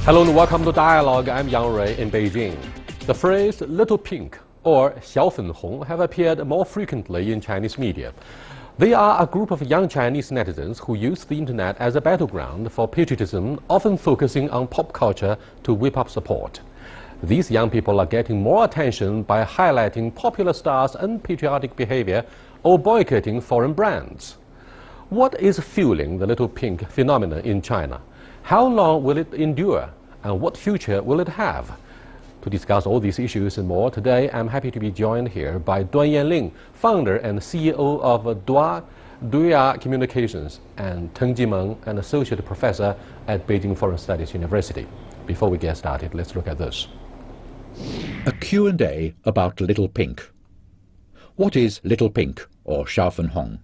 Hello and welcome to Dialogue. I'm Yang Rui in Beijing. The phrase little pink or 小粉红 have appeared more frequently in Chinese media. They are a group of young Chinese netizens who use the internet as a battleground for patriotism, often focusing on pop culture to whip up support. These young people are getting more attention by highlighting popular stars' unpatriotic behavior or boycotting foreign brands. What is fueling the little pink phenomenon in China? How long will it endure? And what future will it have? To discuss all these issues and more, today I'm happy to be joined here by Duan Yanling, founder and CEO of Duya Communications, and Teng Jimeng, an associate professor at Beijing Foreign Studies University. Before we get started, let's look at this. A Q&A about Little Pink. What is Little Pink, or Xiaofenhong?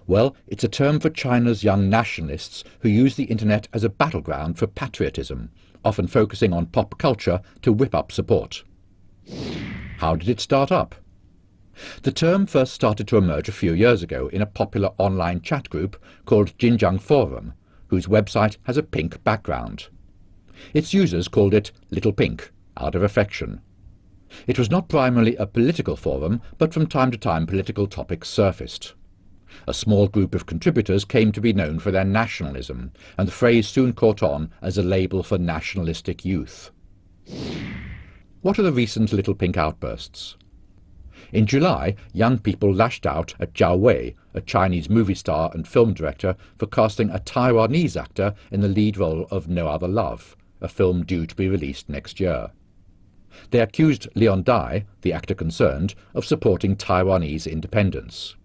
Well, it's a term for China's young nationalists who use the internet as a battleground for patriotism, often focusing on pop culture to whip up support. How did it start up? The term first started to emerge a few years ago in a popular online chat group called Jinjiang Forum, whose website has a pink background. Its users called it Little Pink, out of affection. It was not primarily a political forum, but from time to time political topics surfaced. A small group of contributors came to be known for their nationalism, and the phrase soon caught on as a label for nationalistic youth. What are the recent Little Pink outbursts? In July, young people lashed out at Zhao Wei, a Chinese movie star and film director, for casting a Taiwanese actor in the lead role of No Other Love, a film due to be released next year. They accused Leon Dai, the actor concerned, of supporting Taiwanese independence.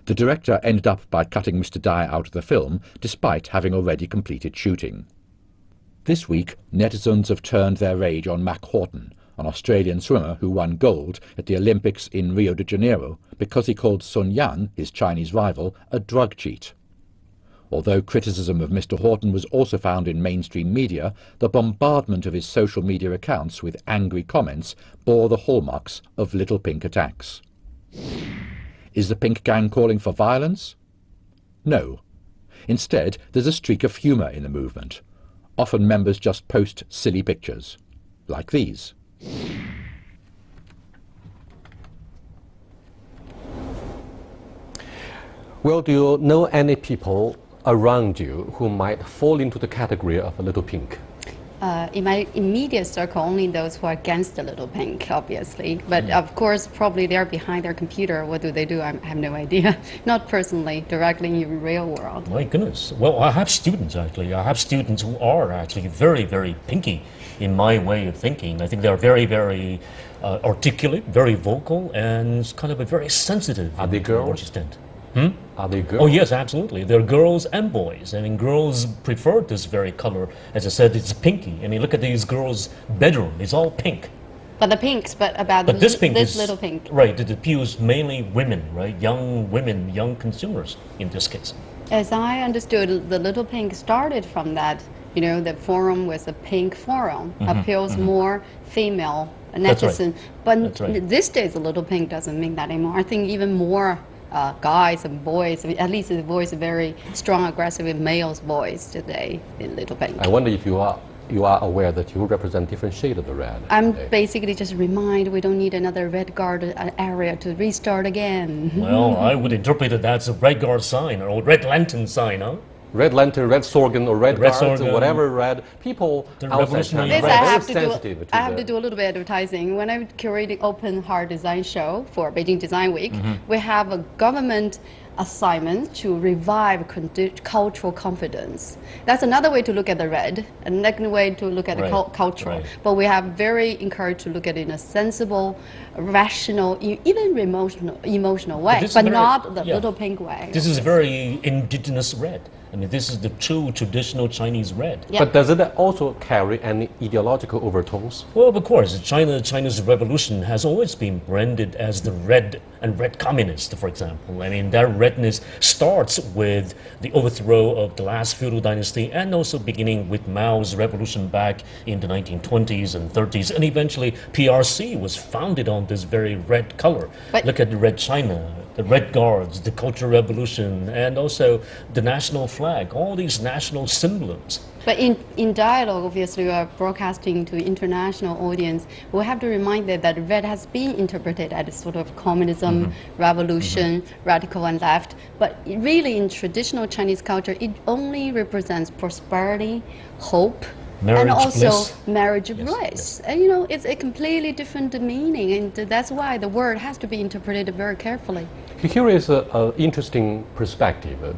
The director ended up by cutting Mr. Dai out of the film, despite having already completed shooting. This week, netizens have turned their rage on Mac Horton, an Australian swimmer who won gold at the Olympics in Rio de Janeiro because he called Sun Yan, his Chinese rival, a drug cheat. Although criticism of Mr. Horton was also found in mainstream media, the bombardment of his social media accounts with angry comments bore the hallmarks of Little Pink attacks. Is the Pink Gang calling for violence? No. Instead, there's a streak of humour in the movement. Often members just post silly pictures, like these. Well, do you know any people around you who might fall into the category of a little pink? In my immediate circle, only those who are against the Little Pink, obviously. But of course, probably they're behind their computer. What do they do? I have no idea. Not personally, directly in the real world. My goodness. Well, I have students, actually. I have students who are actually very, very pinky in my way of thinking. I think they're very, very articulate, very vocal, and kind of a very sensitive. Are they girls? Extent. Are they girls? Oh yes, absolutely. They're girls and boys. I mean, girls prefer this very color. As I said, it's pinky. I mean, look at these girls' bedroom. It's all pink. But the pinks, but this pink this is, Little Pink. Right, it appeals mainly women, right? Young women, young consumers in this case. As I understood, the Little Pink started from that, you know, the forum was a pink forum, appeals more female netizen. But these days, the Little Pink doesn't mean that anymore. I think even more guys and boys, at least the boys are very strong, aggressive males voice today in Little Pink. I wonder if you are aware that you represent different shade of the red. I'm basically just remind we don't need another red guard area to restart again. Well, I would interpret it as a red guard sign or red lantern sign, huh? Red lantern, red sorghum, or red guards, sorghum, or whatever red. People outside China This are I very have sensitive I have to do a little bit of advertising. When I'm curating open heart design show for Beijing Design Week, we have a government assignment to revive cultural confidence. That's another way to look at the red, another way to look at the cultural. But we have very encouraged to look at it in a sensible, rational, even emotional way, but not the Little Pink way. This is very indigenous red. I mean, this is the true traditional Chinese red. But does it also carry any ideological overtones? Well, of course, China's revolution has always been branded as the red and red communist, for example. I mean, that redness starts with the overthrow of the last feudal dynasty and also beginning with Mao's revolution back in the 1920s and 30s. And eventually, PRC was founded on this very red color. Look at the red China the Red Guards, the Cultural Revolution, and also the national flag, all these national symbols. But in dialogue, obviously, we are broadcasting to international audience. We have to remind them that red has been interpreted as sort of communism, revolution, radical and left. But really, in traditional Chinese culture, it only represents prosperity, hope, Marriage and also bliss. marriage bliss. And you know, it's a completely different meaning, and that's why the word has to be interpreted very carefully. Here is an interesting perspective,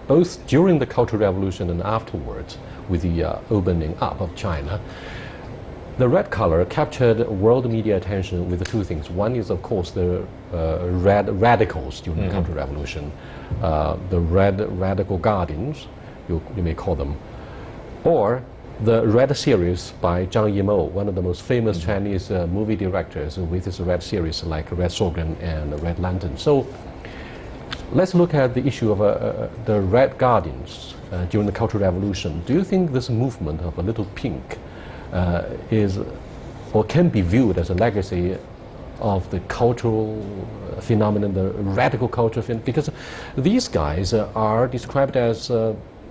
both during the Cultural Revolution and afterwards, with the opening up of China. The red color captured world media attention with two things. One is, of course, the red radicals during the Cultural Revolution, the red radical guardians, you may call them, or the Red series by Zhang Yimou, one of the most famous Chinese movie directors, with his Red series like Red Sorghum and Red Lantern. So let's look at the issue of the Red Guardians during the Cultural Revolution. Do you think this movement of a little pink is or can be viewed as a legacy of the cultural phenomenon, the radical culture phenomenon? Because these guys are described as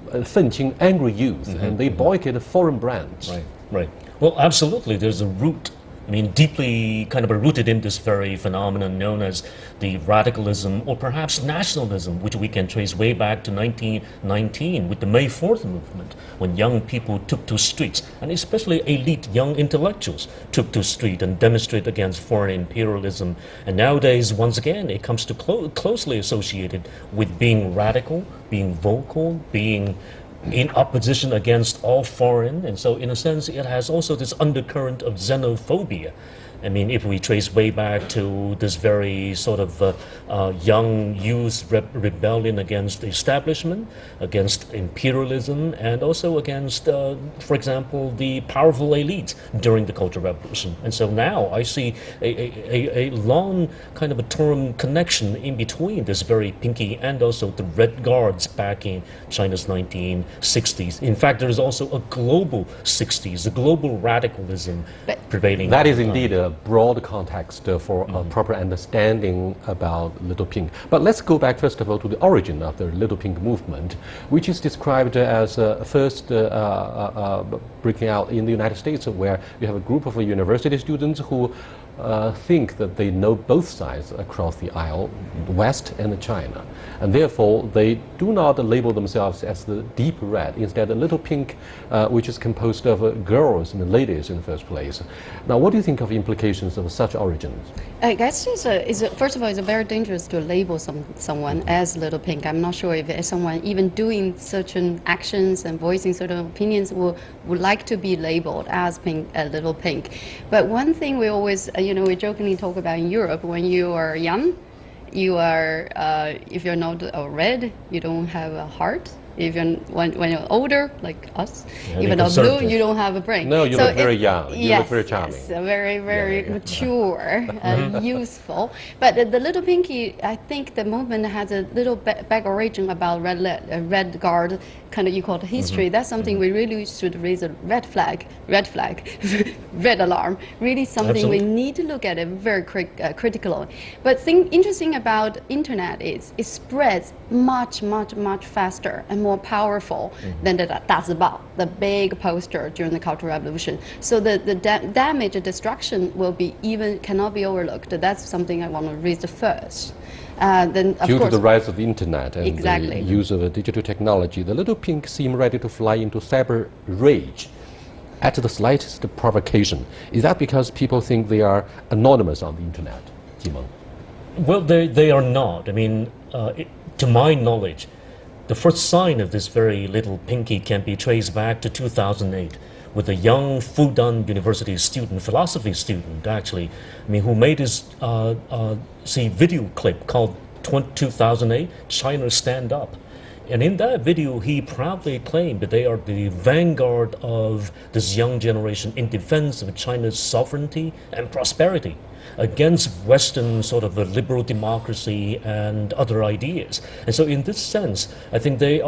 Fenqing, angry youth, and they boycotted foreign brands. Right, right. Well, absolutely. There's a root, I mean, deeply kind of rooted in this very phenomenon known as the radicalism or perhaps nationalism, which we can trace way back to 1919 with the May 4th movement, when young people took to streets, and especially elite young intellectuals took to street and demonstrate against foreign imperialism. And nowadays, once again, it comes to closely associated with being radical, being vocal, being in opposition against all foreign, and so in a sense it has also this undercurrent of xenophobia. I mean, if we trace way back to this very sort of young youth rebellion against the establishment, against imperialism, and also against, for example, the powerful elites during the Cultural Revolution. And so now I see a long kind of a term connection in between this very pinky and also the Red Guards back in China's 1960s. In fact, there is also a global 60s, a global radicalism prevailing. That is indeed a broad context for a proper understanding about Little Pink. But let's go back first of all to the origin of the Little Pink movement, which is described as first breaking out in the United States, where you have a group of university students who think that they know both sides across the aisle, West and China, and therefore they do not label themselves as the deep red. Instead, a little pink, which is composed of girls and ladies in the first place. Now, what do you think of implications of such origins? I guess first of all, it's very dangerous to label someone as little pink. I'm not sure if someone even doing certain actions and voicing certain opinions would like to be labeled as pink, little pink. But one thing we always, we jokingly talk about in Europe, when you are young, you are, if you're not red, you don't have a heart. When you're older, like us, even though blue, you don't have a brain. No, you look very young. You look very charming. Yes, very mature and useful. But the little pinky, I think the movement has a little back origin about red guard, kind of you call it history. That's something we really should raise a red flag, red alarm. Really something we need to look at it very critically. But interesting about internet is it spreads much faster and more powerful than the dazibao, the big poster during the Cultural Revolution. So the damage and destruction cannot be overlooked. That's something I want to raise first. Then, of Due course, to the rise of the internet and exactly. the use of digital technology, the little pink seem ready to fly into cyber rage at the slightest provocation. Is that because people think they are anonymous on the internet, Jimeng? Well, they are not. I mean, to my knowledge, the first sign of this very little pinky can be traced back to 2008 with a young Fudan University student, philosophy student actually, who made his video clip called 2008 China Stand Up. And in that video, he proudly claimed that they are the vanguard of this young generation in defense of China's sovereignty and prosperity against Western sort of a liberal democracy and other ideas. And so in this sense, I think they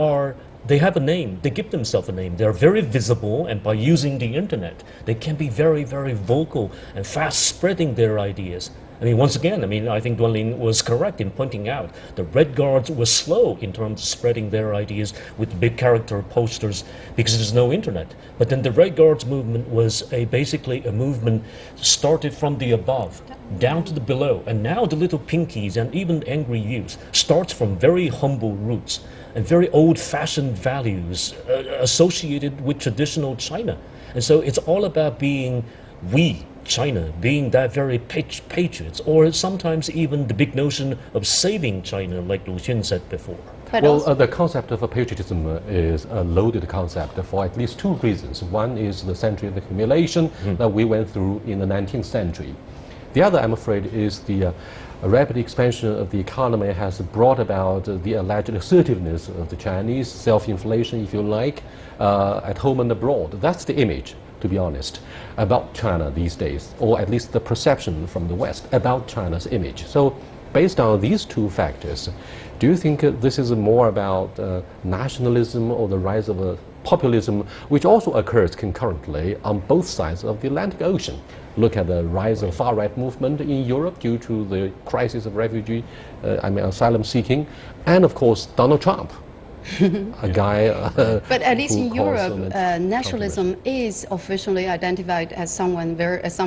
have a name, they give themselves a name. They're very visible, and by using the internet, they can be very, very vocal and fast spreading their ideas. I mean, once again, I mean, I think Duanling was correct in pointing out the Red Guards were slow in terms of spreading their ideas with big character posters because there's no internet. But then the Red Guards movement was basically a movement started from the above down to the below. And now the little pinkies and even angry youth starts from very humble roots and very old-fashioned values associated with traditional China. And so it's all about being we, China, being that very patriots, or sometimes even the big notion of saving China, like Lu Xun said before. But Well, the concept of patriotism is a loaded concept for at least two reasons. One is the century of accumulation that we went through in the 19th century. The other, I'm afraid, is the rapid expansion of the economy has brought about the alleged assertiveness of the Chinese, self-inflation, if you like, at home and abroad. That's the image, to be honest, about China these days, or at least the perception from the West about China's image. So based on these two factors, do you think this is more about nationalism or the rise of populism, which also occurs concurrently on both sides of the Atlantic Ocean? Look at the rise of far-right movement in Europe due to the crisis of asylum seeking, and of course Donald Trump. A guy But at least who in calls Europe, on it nationalism is officially identified as some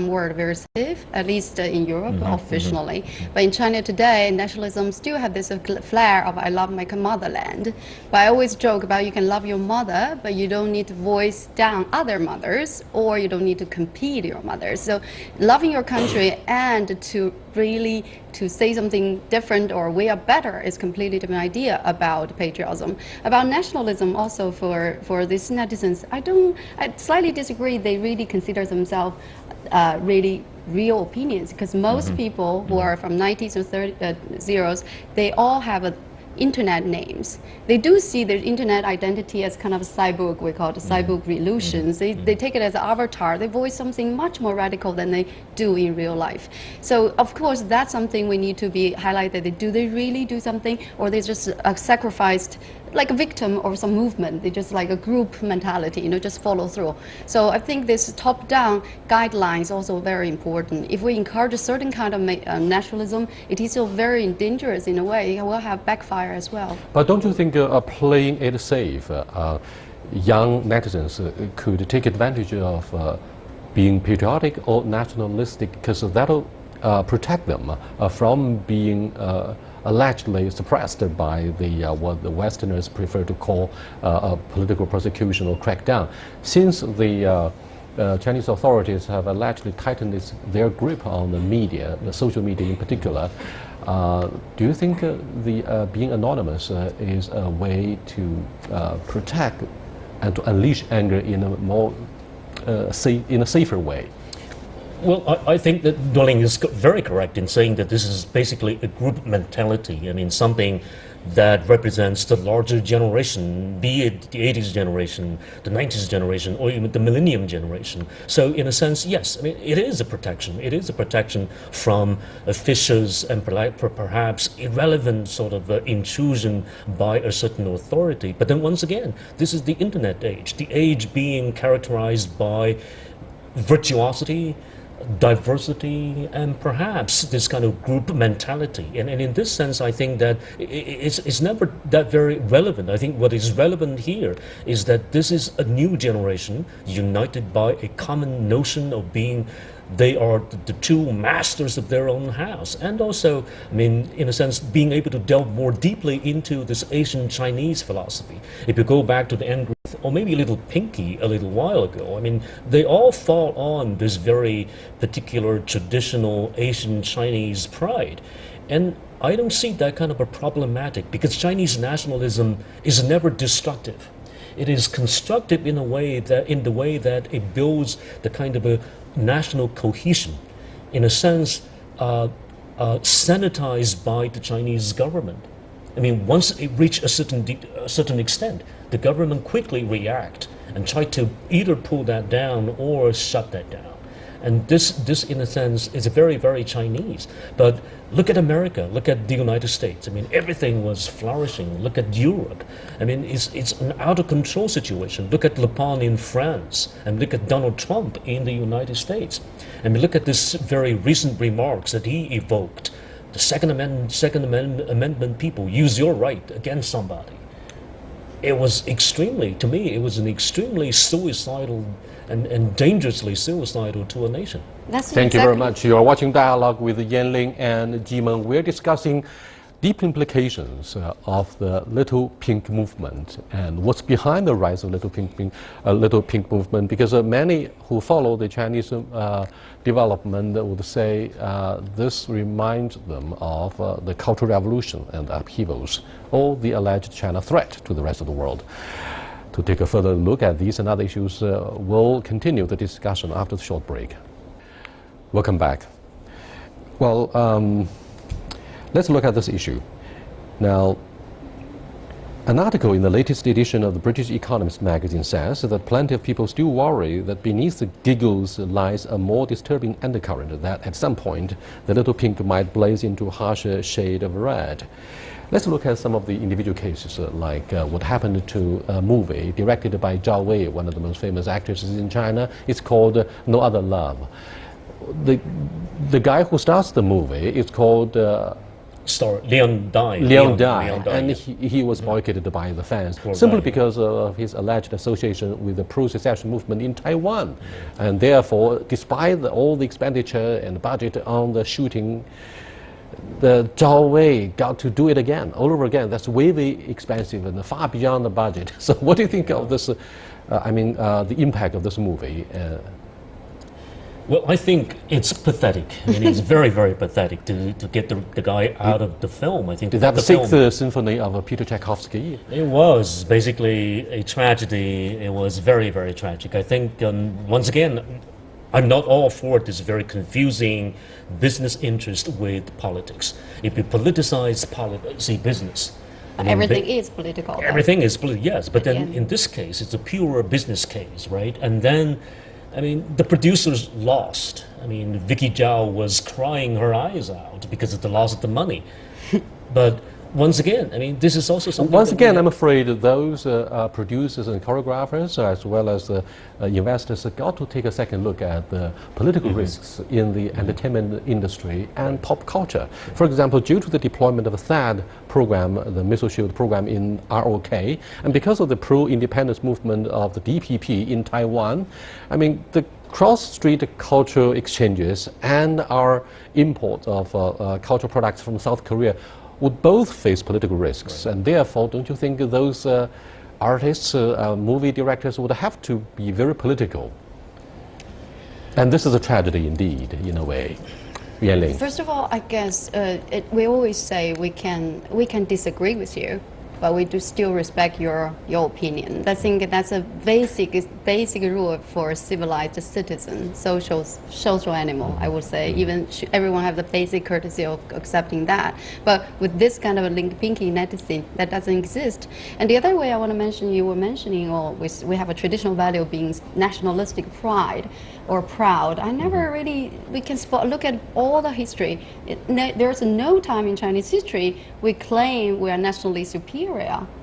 word very safe, at least in Europe officially. But in China today, nationalism still have this flair of I love my motherland. But I always joke about you can love your mother, but you don't need to voice down other mothers, or you don't need to compete your mothers. So loving your country and to really to say something different or we are better is completely different idea about patriotism. About nationalism also for these netizens, I slightly disagree. They really consider themselves really real opinions, because most people who are from 90s or 30s, they all have internet names. They do see their internet identity as kind of a cyborg, we call it cyborg illusions. They take it as an avatar. They voice something much more radical than they do in real life. So of course that's something we need to be highlighted. Do they really do something, or they just sacrificed like a victim of some movement? They just like a group mentality, just follow through. So I think this top-down guidelines also very important. If we encourage a certain kind of nationalism, it is still very dangerous in a way. It will have backfire as well. But don't you think playing it safe, young netizens could take advantage of being patriotic or nationalistic, because that'll protect them from being allegedly suppressed by what the Westerners prefer to call a political persecution or crackdown. Since the Chinese authorities have allegedly tightened their grip on the media, the social media in particular, do you think being anonymous is a way to protect and to unleash anger in a more in a safer way? Well, I think that Duanling is very correct in saying that this is basically a group mentality. I mean, something that represents the larger generation, be it the 80s generation, the 90s generation, or even the millennium generation. So in a sense, yes, I mean, it is a protection. It is a protection from officials and perhaps irrelevant sort of intrusion by a certain authority. But then once again, this is the internet age, the age being characterized by virtuosity, diversity, and perhaps this kind of group mentality. And in this sense, I think that it's never that very relevant. I think what is relevant here is that this is a new generation united by a common notion of being they are the two masters of their own house. And also, I mean, in a sense, being able to delve more deeply into this Asian Chinese philosophy. If you go back to the angry, or maybe a little pinky a little while ago, I mean, they all fall on this very particular traditional Asian Chinese pride. And I don't see that kind of a problematic, because Chinese nationalism is never destructive. It is constructive in the way that it builds the kind of a national cohesion, in a sense, sanitized by the Chinese government. I mean, once it reached a certain extent, the government quickly react and try to either pull that down or shut that down. And this in a sense is very, very Chinese. But look at America, look at the United States. I mean, everything was flourishing. Look at Europe. I mean, it's an out of control situation. Look at Le Pen in France, and look at Donald Trump in the United States. I mean, look at this very recent remarks that he evoked. The Second Amendment people, use your right against somebody. It was extremely, to me, it was an extremely suicidal and dangerously suicidal to a nation. Thank you very much. You are watching Dialogue with Yan Ling and Jimeng. We're discussing deep implications of the Little Pink movement and what's behind the rise of Little Pink movement, because many who follow the Chinese development would say this reminds them of the Cultural Revolution and upheavals, or the alleged China threat to the rest of the world. To take a further look at these and other issues, we'll continue the discussion after the short break. Welcome back. Well, let's look at this issue. Now, an article in the latest edition of the British Economist magazine says that plenty of people still worry that beneath the giggles lies a more disturbing undercurrent, that at some point the little pink might blaze into a harsher shade of red. Let's look at some of the individual cases, like what happened to a movie directed by Zhao Wei, one of the most famous actresses in China. It's called No Other Love. The guy who stars the movie is called Leon Dai. And he was boycotted by the fans simply because of his alleged association with the pro-secession movement in Taiwan. And therefore, despite all the expenditure and budget on the shooting, the Zhao Wei got to do it again, all over again. That's way expensive and far beyond the budget. So what do you think of this, the impact of this movie? Well, I think it's pathetic. I mean, it's very, very pathetic to get the guy out of the film. I think is that the Sixth Symphony of Peter Tchaikovsky? It was basically a tragedy. It was very, very tragic. I think, once again, I'm not all for this very confusing business interest with politics. If you politicize business, everything is political. Everything is political, yes. But then in this case, it's a pure business case, right? And then, I mean, the producers lost. I mean, Vicky Zhao was crying her eyes out because of the loss of the money. But once again, I mean, this is also something. Once again, I'm afraid those producers and choreographers, as well as investors, got to take a second look at the political risks in the entertainment industry and pop culture. For example, due to the deployment of a THAAD program, the missile shield program in ROK, and because of the pro-independence movement of the DPP in Taiwan, I mean, the cross-strait cultural exchanges and our import of cultural products from South Korea would both face political risks, and therefore, don't you think those artists, movie directors would have to be very political? And this is a tragedy indeed, in a way. Yan Ling. First of all, I guess we always say we can disagree with you, but we do still respect your opinion. I think that's a basic rule for a civilized citizen, social animal, I would say. Even everyone have the basic courtesy of accepting that. But with this kind of a pinky netizen, that doesn't exist. And the other way I want to mention, you were mentioning, we have a traditional value of being nationalistic pride or proud. I never really, we can look at all the history. There's no time in Chinese history we claim we are nationally superior.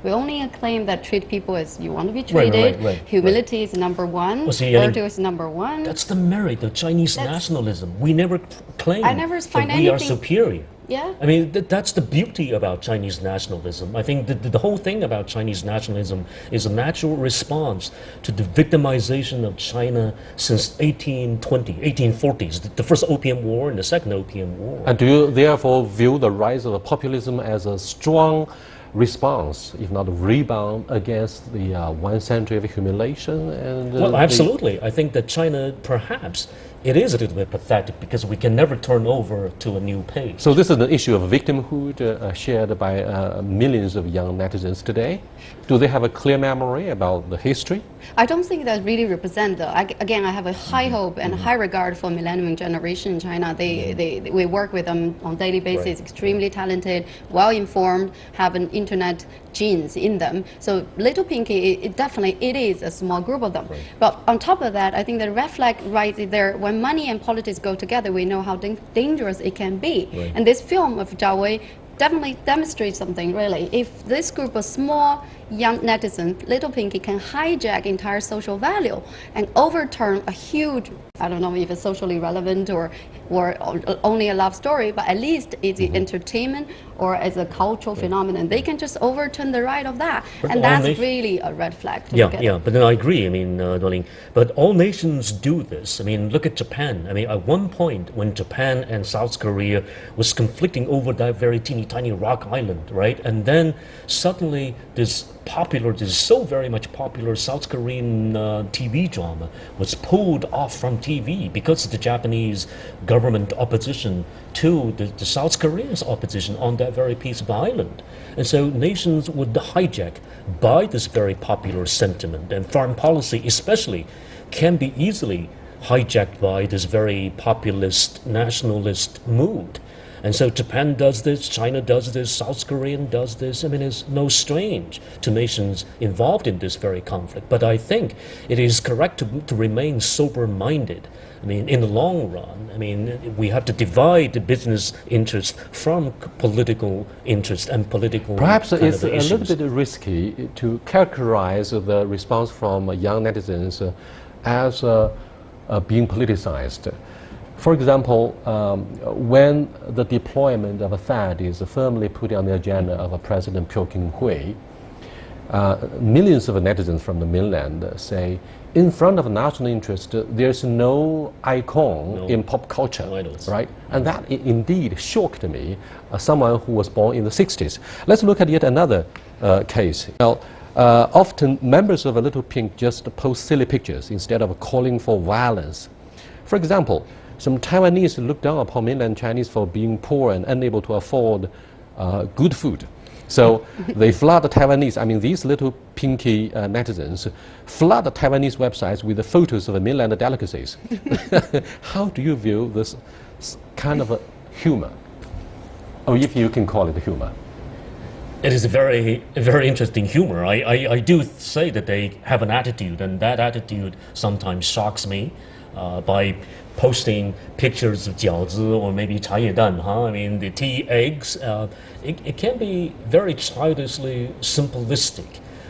We only claim that treat people as you want to be treated. Humility is number one. Virtue is number one. That's the merit of Chinese nationalism. We never claim that we are superior. Yeah. I mean, that's the beauty about Chinese nationalism. I think the whole thing about Chinese nationalism is a natural response to the victimization of China since 1840s, the first Opium War and the second Opium War. And do you therefore view the rise of populism as a strong response, if not a rebound, against the 1 century of humiliation? And well, absolutely. I think that China, perhaps, it is a little bit pathetic because we can never turn over to a new page. So this is an issue of victimhood shared by millions of young netizens today. Do they have a clear memory about the history? I don't think that really represents, again, I have a high hope and high regard for millennium generation in China. We work with them on a daily basis, extremely talented, well-informed, have an internet genes in them. So Little Pinky, it definitely it is a small group of them. Right. But on top of that, I think the red flag rises there. When money and politics go together, we know how dangerous it can be. Right. And this film of Zhao Wei definitely demonstrates something, really. If this group of small young netizens, Little Pinky, can hijack entire social value and overturn a huge, I don't know if it's socially relevant or only a love story, but at least it's entertainment or as a cultural phenomenon. They can just overturn the right of that. But and that's really a red flag. But then I agree. I mean, Dorling, but all nations do this. I mean, look at Japan. I mean, at one point when Japan and South Korea was conflicting over that very teeny tiny rock island, right? And then suddenly this so very much popular South Korean TV drama was pulled off from TV because of the Japanese government opposition to the South Koreans' opposition on that very piece of island. And so nations would hijack by this very popular sentiment, and foreign policy especially can be easily hijacked by this very populist, nationalist mood. And so Japan does this, China does this, South Korea does this. I mean, it's no strange to nations involved in this very conflict. But I think it is correct to remain sober-minded. I mean, in the long run, I mean, we have to divide the business interest from political interest and political Perhaps it's a little bit risky to characterize the response from young netizens as being politicized. For example, when the deployment of a THAAD is firmly put on the agenda of President Pyo Kyung-hui, millions of netizens from the mainland say, in front of national interest, there's no icon in pop culture, right? And that indeed shocked me, someone who was born in the 60s. Let's look at yet another case. Now, often members of a Little Pink just post silly pictures instead of calling for violence. For example, some Taiwanese look down upon mainland Chinese for being poor and unable to afford good food. So they flood the Taiwanese, I mean, these Little Pinky netizens flood the Taiwanese websites with the photos of the mainland delicacies. How do you view this kind of a humor? Or if you can call it humor. It is a very interesting humor. I do say that they have an attitude, and that attitude sometimes shocks me by posting pictures of 饺子 or maybe 茶叶蛋, I mean, the tea eggs. It can be very childishly simplistic.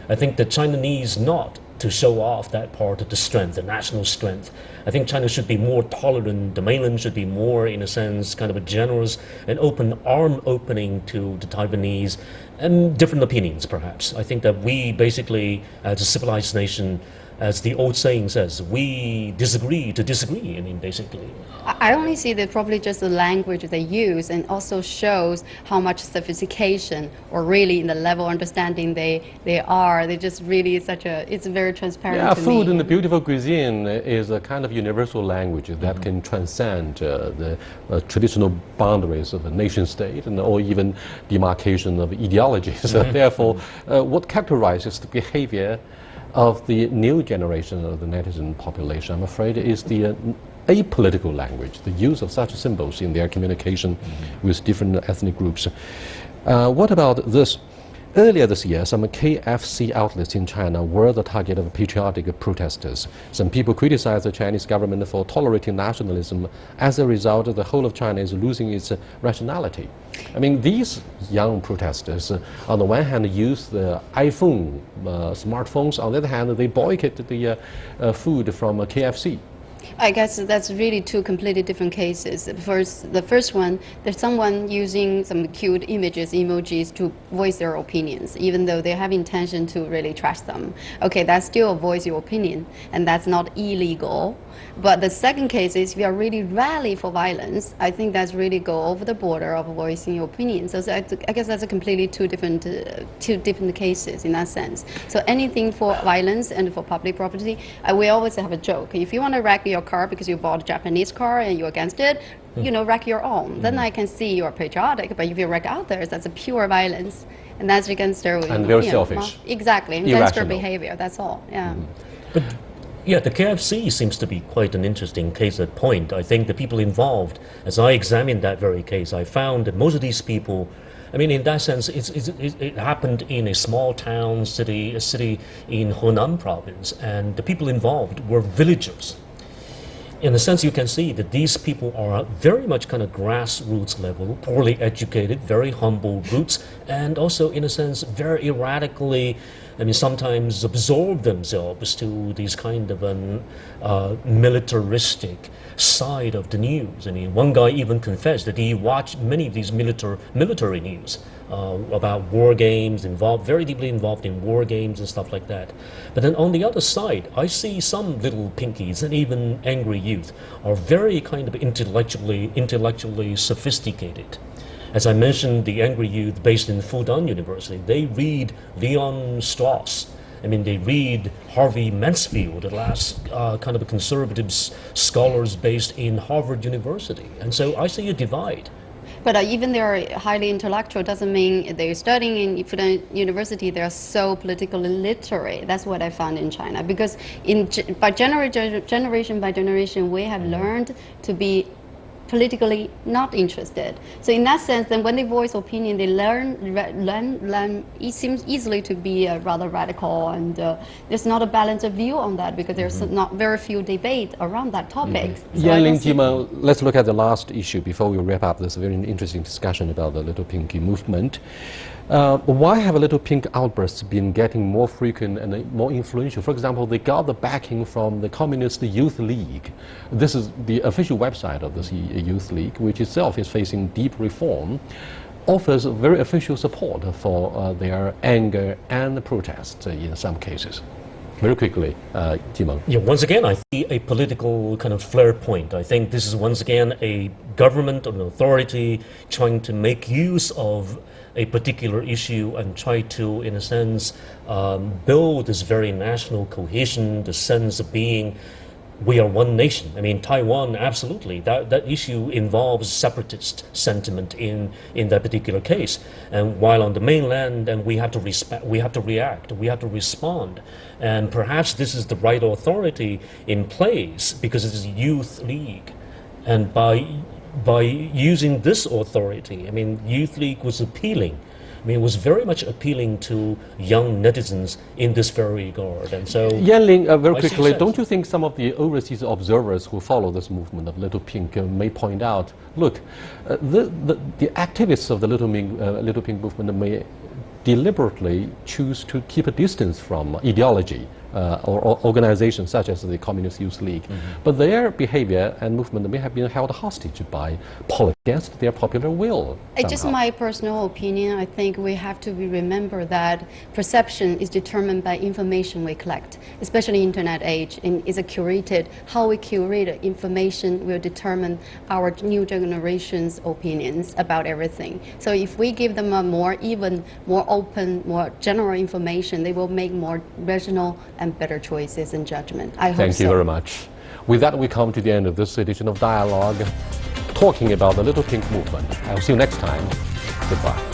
I think that China needs not to show off that part of the strength, the national strength. I think China should be more tolerant. The mainland should be more, in a sense, kind of a generous and arm opening to the Taiwanese and different opinions, perhaps. I think that we basically, as a civilized nation, as the old saying says, we disagree to disagree. I mean, basically. I only see that probably just the language they use, and also shows how much sophistication or really in the level of understanding they are. They just really it's very transparent. Yeah, to food me. and the beautiful cuisine is a kind of universal language that can transcend the traditional boundaries of a nation state or even demarcation of ideologies. Therefore, what characterizes the behavior of the new generation of the netizen population, I'm afraid, is the apolitical language, the use of such symbols in their communication with different ethnic groups. What about this? Earlier this year, some KFC outlets in China were the target of patriotic protesters. Some people criticized the Chinese government for tolerating nationalism. As a result, the whole of China is losing its rationality. I mean, these young protesters, on the one hand, use the iPhone, smartphones. On the other hand, they boycotted the food from KFC. I guess that's really two completely different cases. The first one, there's someone using some cute images, emojis to voice their opinions, even though they have intention to really trash them. Okay, that's still a voice your opinion, and that's not illegal. But the second case is if you are really rally for violence, I think that's really go over the border of voicing your opinion. So I guess that's a completely two different cases in that sense. So anything for violence and for public property, we always have a joke. If you want to wreck your car because you bought a Japanese car and you're against it, wreck your own. Then I can see you're patriotic. But if you wreck others, that's a pure violence. And that's against their... And very selfish. Exactly. Against their behavior, that's all. Yeah. But yeah, the KFC seems to be quite an interesting case at point. I think the people involved, as I examined that very case, I found that most of these people I mean, in that sense, it happened in a small town city, a city in Henan province, and the people involved were villagers. In a sense, you can see that these people are very much kind of grassroots level, poorly educated, very humble roots, and also, in a sense, very erratically, I mean, sometimes absorb themselves to these kind of an militaristic side of the news. I mean, one guy even confessed that he watched many of these military news about war games, very deeply involved in war games and stuff like that. But then on the other side, I see some little pinkies and even angry youth are very kind of intellectually sophisticated. As I mentioned, the angry youth based in Fudan University, they read Leon Strauss. I mean, they read Harvey Mansfield, the last kind of conservative scholars based in Harvard University. And so I see a divide. But even they are highly intellectual doesn't mean they're studying in Fudan University, they're so politically literate. That's what I found in China. Because generation by generation, we have learned to be politically not interested. So in that sense, then when they voice opinion, they learn it seems easily to be rather radical, and there's not a balanced view on that because there's not very few debate around that topic. So Yanling Jima, let's look at the last issue before we wrap up this very interesting discussion about the Little Pinky movement. Why have Little Pink outbursts been getting more frequent and more influential? For example, they got the backing from the Communist Youth League. This is the official website of this Youth League, which itself is facing deep reform, offers very official support for their anger and protest in some cases. Very quickly, Jimeng. Yeah, once again, I see a political kind of flare point. I think this is once again a government or an authority trying to make use of a particular issue and try to, in a sense, build this very national cohesion, the sense of being, we are one nation. I mean, Taiwan, absolutely. That issue involves separatist sentiment in that particular case. And while on the mainland, then we have to react, we have to respond. And perhaps this is the right authority in place because it is a youth league. And by using this authority, I mean, Youth League was appealing. I mean, it was very much appealing to young netizens in this very regard. And so, Yanling, very quickly, don't you think some of the overseas observers who follow this movement of Little Pink may point out, look, the activists of the Little Pink movement may deliberately choose to keep a distance from ideology or organizations such as the Communist Youth League. But their behavior and movement may have been held hostage by politics against their popular will. It's just my personal opinion. I think we have to remember that perception is determined by information we collect, especially internet age, and is a curated. How we curate information will determine our new generation's opinions about everything. So if we give them a more open, more general information, they will make more rational and better choices and judgment. I hope so. Thank you very much. With that, we come to the end of this edition of Dialogue, talking about the Little Pink movement. I'll see you next time. Goodbye.